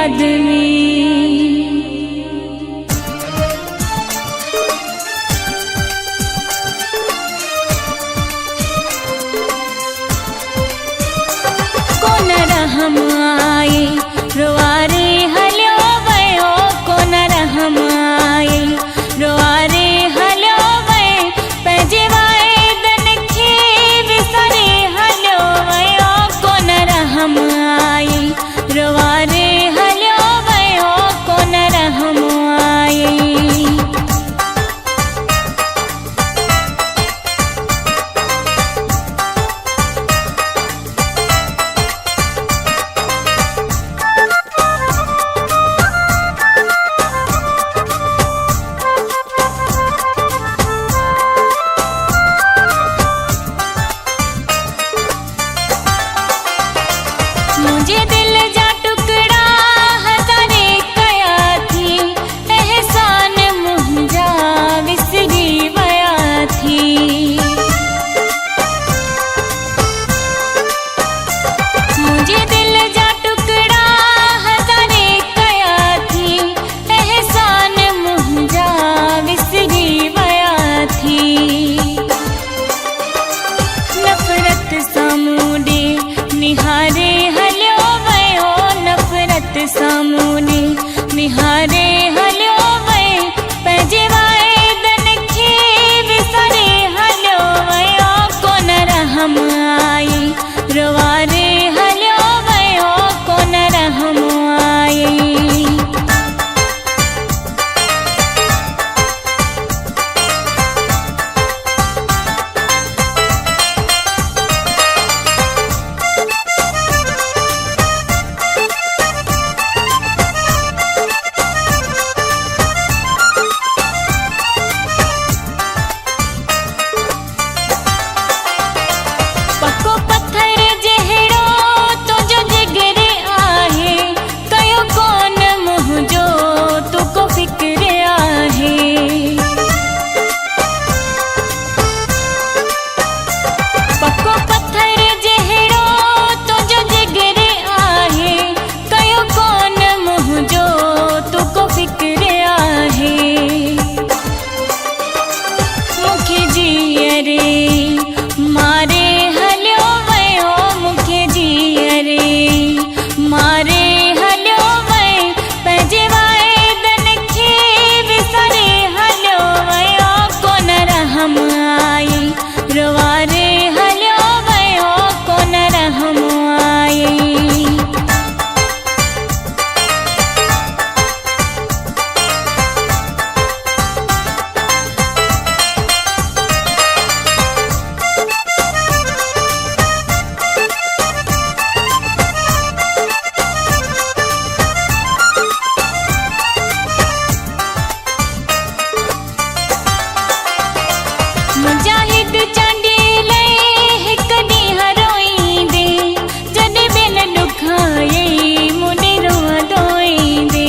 याद में। कोन रहम आए रोआरे हल्यो वयो, कोन रहम आए रोआरे हल्यो वयो, पंहिंजे वाइदन खे विसरे हल्यो वयो। कोन रहम आए रोआरे हल्यो वयो, कोन रहम आए। मुझे दिल जा टुकड़ा हज़ारे कया थी, एहसान मुंहिंजा विसरी वया थी। मुझे दिल जा टुकड़ा हज़ारे कया थी, एहसान मुंहिंजा विसरी वया थी। नफ़रत साम्हूं ॾे निहारे हल्यो वयो, नफ़रत साम्हूं ॾे निहारे हल्यो वयो, पंहिंजे वाइदन खे विसरे हल्यो वयो। कोन रहम आए रोआरे हल्यो वयो, कोन रहम आए। पक्को पत्थर जहिड़ो तुंहिंजो जिगर आहे, कयो कोन मुंहिंजो तोको फ़िक्र आहे। पक्को पत्थर जहिड़ो तुंहिंजो जिगर आहे, कयो कोन मुंहिंजो तोको फ़िक्र आहे। मूंखे जीअरे मारे हल्यो वयो, मूंखे जीअरे मारे हल्यो वयो, पंहिंजे वाइदन खे विसरे हल्यो वयो। कोन रहम आए रोआरे हल्यो वयो, कोन रहम आए। मुजाहिद चांडीले हिक ॾींहुं रोईंदे, जॾहिं ॿियनि ॾुखायई मूंॾे रोईंदे।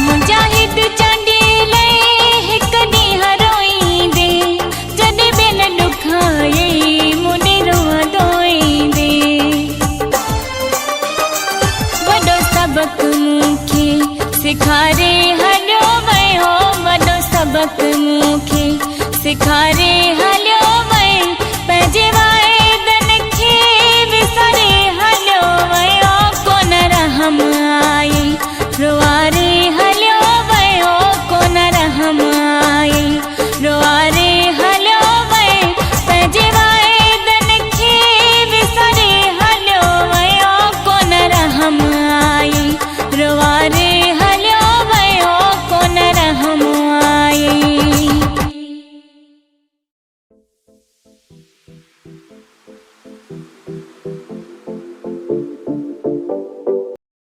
मुजाहिद चांडीले हिक ॾींहुं रोईंदे, जॾहिं ॿियनि ॾुखायई मूंॾे रोईंदे। वॾो सबक मूंखे सिखारे हल्यो वयो, वॾो सबक मूंखे सिखारे हल्यो वयो, पंहिंजे वाइदन खे विसरे हल्यो वयो। कोन रहम आए रोआरे